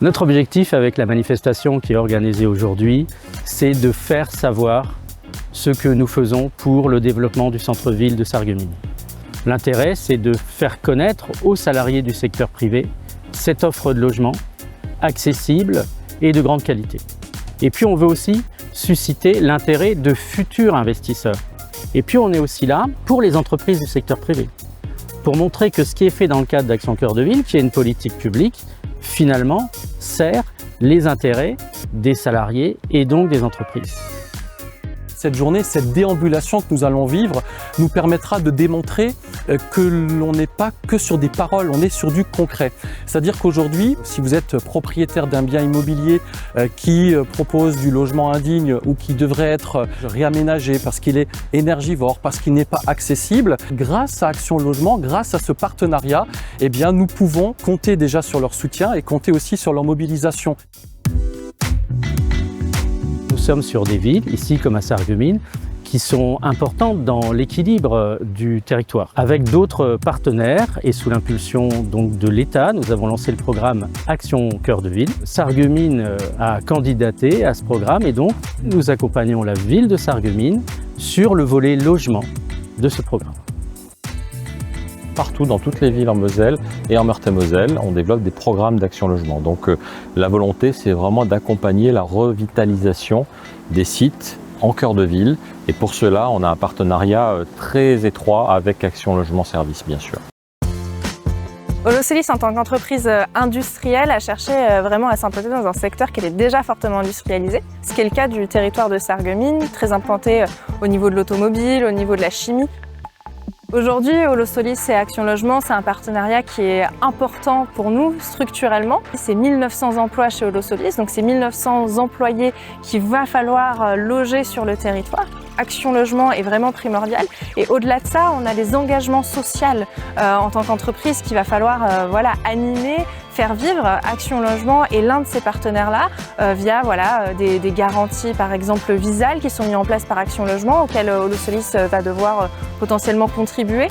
Notre objectif avec la manifestation qui est organisée aujourd'hui, c'est de faire savoir ce que nous faisons pour le développement du centre-ville de Sarreguemines. L'intérêt, c'est de faire connaître aux salariés du secteur privé cette offre de logement accessible et de grande qualité. Et puis on veut aussi susciter l'intérêt de futurs investisseurs. Et puis on est aussi là pour les entreprises du secteur privé, pour montrer que ce qui est fait dans le cadre d'Action Cœur de Ville, qui est une politique publique, finalement sert les intérêts des salariés et donc des entreprises. Cette journée, cette déambulation que nous allons vivre nous permettra de démontrer que l'on n'est pas que sur des paroles, on est sur du concret. C'est-à-dire qu'aujourd'hui, si vous êtes propriétaire d'un bien immobilier qui propose du logement indigne ou qui devrait être réaménagé parce qu'il est énergivore, parce qu'il n'est pas accessible, grâce à Action Logement, grâce à ce partenariat, eh bien, nous pouvons compter déjà sur leur soutien et compter aussi sur leur mobilisation. Nous sommes sur des villes, ici comme à Sarreguemines, qui sont importantes dans l'équilibre du territoire. Avec d'autres partenaires et sous l'impulsion donc de l'État, nous avons lancé le programme Action Cœur de Ville. Sarreguemines a candidaté à ce programme et donc nous accompagnons la ville de Sarreguemines sur le volet logement de ce programme. Partout dans toutes les villes en Moselle et en Meurthe-et-Moselle, on développe des programmes d'Action Logement. Donc la volonté, c'est vraiment d'accompagner la revitalisation des sites en cœur de ville. Et pour cela, on a un partenariat très étroit avec Action Logement Service, bien sûr. Holosolis, en tant qu'entreprise industrielle, a cherché vraiment à s'implanter dans un secteur qui était déjà fortement industrialisé, ce qui est le cas du territoire de Sarreguemines, très implanté au niveau de l'automobile, au niveau de la chimie. Aujourd'hui, Holosolis et Action Logement, c'est un partenariat qui est important pour nous structurellement. C'est 1900 emplois chez Holosolis, donc c'est 1900 employés qu'il va falloir loger sur le territoire. Action Logement est vraiment primordial et au-delà de ça, on a des engagements sociaux en tant qu'entreprise qu'il va falloir animer, faire vivre. Action Logement est l'un de ces partenaires-là via des garanties par exemple Visal qui sont mis en place par Action Logement auxquelles Holosolis va devoir potentiellement contribuer.